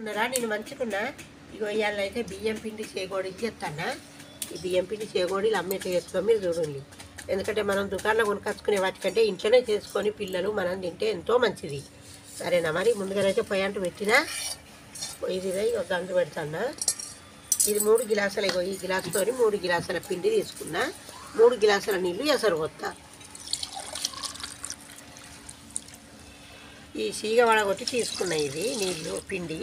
బాగున్నారా? నేను మంచుకున్నా. ఇగో ఇవాళైతే బియ్యం పిండి చేగోడి చేస్తానా. ఈ బియ్యం పిండి చేగోడీలు అమ్మేట చేస్తాం, మీరు చూడండి. ఎందుకంటే మనం దుకాణంలో కొనుకొచ్చుకునే వాటికంటే ఇంట్లోనే చేసుకొని పిల్లలు మనం తింటే ఎంతో మంచిది. సరేనా? మరి ముందుగానైతే పొయ్యంటు పెట్టినా ఇది గంటు పెడతానా. ఇది 3 గిలాసులు. ఇగో ఈ గిలాసుతో 3 గిలాసుల పిండి తీసుకున్నా. 3 గిలాసుల నీళ్ళు ఎసరు పోతా. ఈ సీగ వడగొట్టి తీసుకున్న ఇది నీళ్ళు పిండి.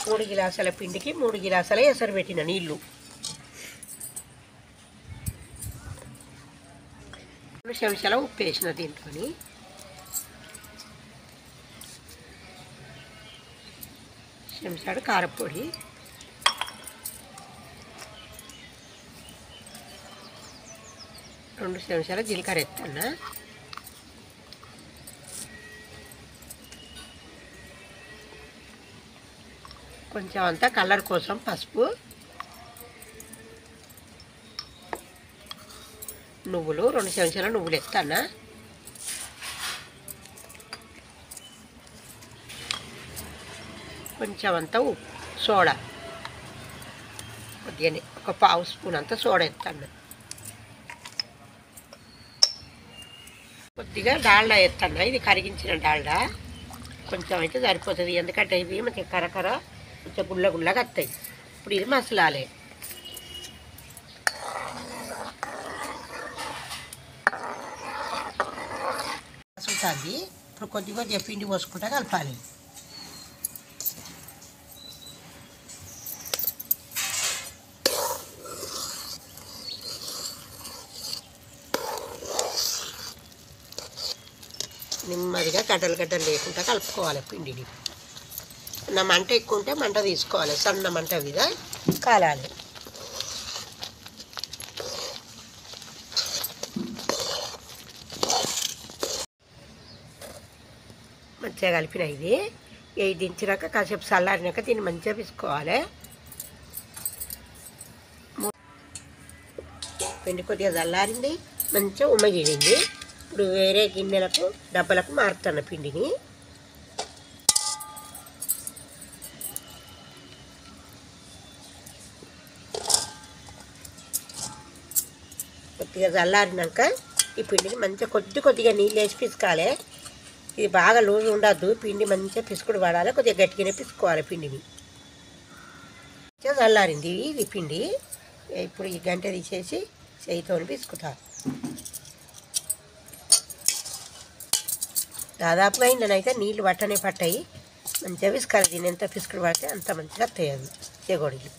మూడు గిలాసుల పిండికి 3 గిలాసుల ఎసరు పెట్టిన నీళ్ళు. 2 చెంచాల ఉప్పు వేసిన దీంట్లో. చెంచాడు కారపొడి, 2 చెంచాల జీలకర్ర ఎత్తన్నా. కొంచెం అంతా కలర్ కోసం పసుపు, నువ్వులు 2 చెంచాల నువ్వులు ఎత్తన్నా. కొంచెం అంతా ఉప్పు, సోడా కొద్దిగానే, ఒక పావు స్పూన్ అంతా సోడా ఎత్తన్నా. కొద్దిగా డాల్డా ఎత్తన్నా. ఇది కరిగించిన డాల్డా కొంచెం అయితే సరిపోతుంది. ఎందుకంటే ఇవి మంచిగా కరకర కొంచెం గుల్ల గుల్లగా వస్తాయి. ఇప్పుడు ఇది మసలాలే. మసులుతుంది. ఇప్పుడు కొద్దిగా పిండి పోసుకుంటా కలపాలి. నెమ్మదిగా గడ్డలు గడ్డలు లేకుండా కలుపుకోవాలి పిండిని. నా మంట ఎక్కువ ఉంటే మంట తీసుకోవాలి, సన్న మంట మీద కాలాలి. మంచిగా కలిపిన ఇది దించినాక కాసేపు చల్లారినాక దీన్ని మంచిగా పిసుకోవాలి. పిండి కొద్దిగా చల్లారింది, మంచిగా ఉమ్మగిడింది. ఇప్పుడు వేరే గిన్నెలకు డబ్బలకు మారుతున్న పిండిని. కొద్దిగా చల్లారినాక ఈ పిండిని మంచిగా కొద్దిగా నీళ్ళు వేసి పిసుకాలి. ఇది బాగా లూజ్ ఉండద్దు, పిండి మంచిగా పిసుకుడు పడాలి. కొద్దిగా గట్టిగానే పిసుకోవాలి పిండిని. మంచిగా చల్లారింది ఇది పిండి. ఇప్పుడు ఈ గంట తీసేసి చేయితో పిసుకుతా. దాదాపుగా ఇందునైతే నీళ్ళు పట్టనే పట్టాయి. మంచిగా పిసుకాలి. దీన్ని ఎంత పిసుకుడు పడితే అంత మంచిగా వస్తాయి అవి చేగోడీలు.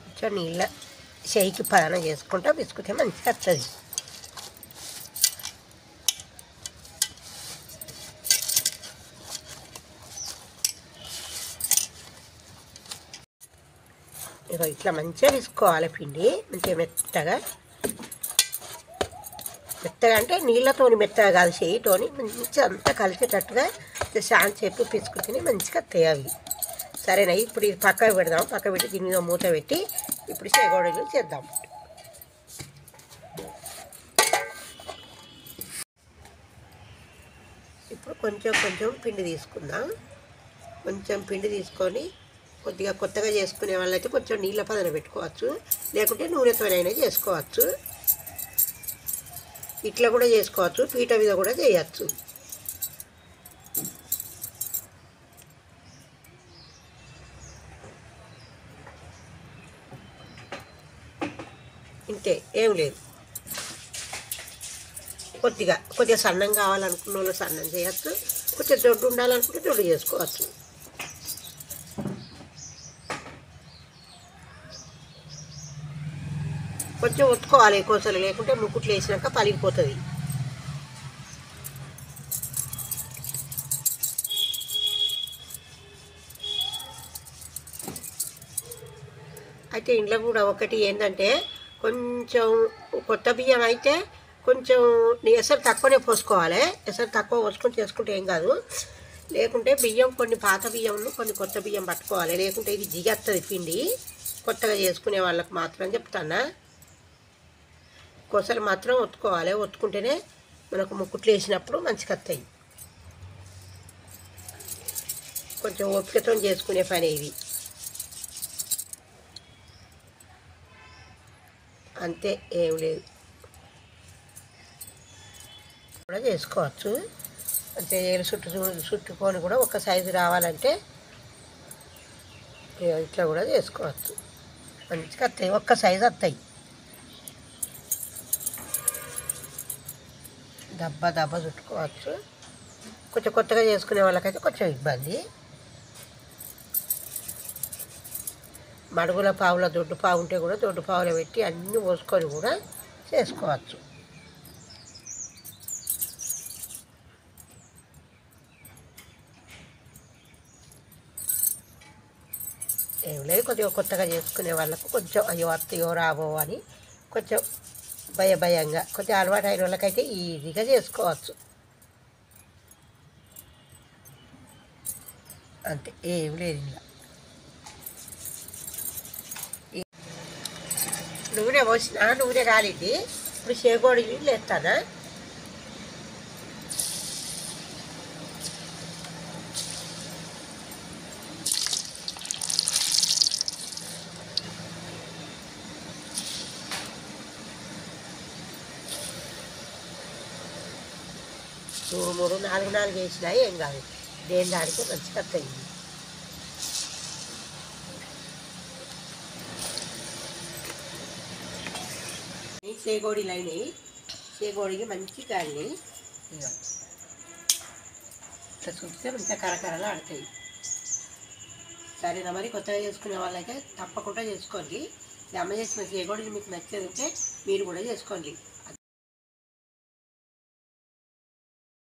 కొంచెం నీళ్ళ చేయికి పదన చేసుకుంటా పిసుకుతే మంచిగా వస్తుంది. ఇక ఇట్లా మంచిగా తీసుకోవాలి పిండి. మంచిగా మెత్తగా అంటే నీళ్ళతో మెత్తగా కాదు, చేయితోని మంచిగా అంతా కలిసేటట్టుగా శాంతి చెప్పి పిసుకుని మంచిగా వస్తాయి అవి. సరేనా? ఇప్పుడు ఇది పక్కకు పెడదాం. పక్క పెట్టి దీని మీద మూత పెట్టి ఇప్పుడు చేగోడీలు చేద్దాం. ఇప్పుడు కొంచెం పిండి తీసుకుందాం. కొంచెం పిండి తీసుకొని కొద్దిగా కొత్తగా చేసుకునే వాళ్ళైతే కొంచెం నీళ్ళ పదన పెట్టుకోవచ్చు, లేకుంటే నూనెతోనైనా చేసుకోవచ్చు. ఇట్లా కూడా చేసుకోవచ్చు, పీట మీద కూడా చేయచ్చు. ఇంతే, ఏం లేదు. కొద్దిగా సన్నం కావాలనుకున్న వాళ్ళు సన్నం చేయచ్చు, కొంచెం దొడ్డు ఉండాలనుకుంటే దొడ్డు చేసుకోవచ్చు. కొంచెం ఒత్తుకోవాలి కోసలు, లేకుంటే ముక్కుట్లు వేసినాక పలిగిపోతుంది. అయితే ఇంట్లో కూడా ఒకటి ఏంటంటే కొంచెం కొత్త బియ్యం అయితే కొంచెం ఎసరు తక్కువనే పోసుకోవాలి. ఎసరు తక్కువ పోసుకొని చేసుకుంటే ఏం కాదు. లేకుంటే బియ్యం కొన్ని పాత బియ్యంను కొన్ని కొత్త బియ్యం పట్టుకోవాలి, లేకుంటే ఇది జిగేస్తుంది పిండి. కొత్తగా చేసుకునే వాళ్ళకి మాత్రం చెప్తానా, కొసలు మాత్రం ఒత్తుకోవాలి, ఒత్తుకుంటేనే మనకు ముక్కుట్లు వేసినప్పుడు మంచిగా వస్తాయి. కొంచెం ఓపికతో చేసుకునే పని ఇది, అంతే, ఏం లేదు. కూడా చేసుకోవచ్చు, అంటే ఏలు చుట్టుకొని కూడా ఒక సైజు రావాలంటే ఇట్లా కూడా చేసుకోవచ్చు, మంచిగా వస్తాయి, ఒక్క సైజు వస్తాయి. దబ్బ చుట్టుకోవచ్చు. కొంచెం కొత్తగా చేసుకునే వాళ్ళకైతే కొంచెం ఇబ్బంది. మడుగుల పావుల దొడ్డు పావు ఉంటే కూడా దొడ్డు పావులో పెట్టి అన్నీ పోసుకొని కూడా చేసుకోవచ్చు. ఏం లేదు, కొద్దిగా కొత్తగా చేసుకునే వాళ్ళకు కొంచెం అయ్యో వస్తాయో రాబో అని కొంచెం భయంగా, కొంచెం అలవాటు అయిన వాళ్ళకైతే ఈజీగా చేసుకోవచ్చు, అంతే, ఏం లేదు. ఇలా నూనె పోసిన, నూనె కాలింది. ఇప్పుడు చేగోడి నీళ్ళు వేస్తానా. మూడు నాలుగు వేసినాయి, ఏం కాదు, దేని దానికి మంచిగా వస్తాయి. చేగోడీలు అయినాయి, చేగోడికి మంచి కాలినాయి. ఇట్లా చూస్తే మంచిగా కరకరలు ఆడతాయి. సరేనా, మరి కొత్తగా చేసుకునే వాళ్ళైతే తప్పకుండా చేసుకోండి. అమ్మ చేసిన చేగోడీలు మీకు నచ్చేది ఉంటే మీరు కూడా చేసుకోండి.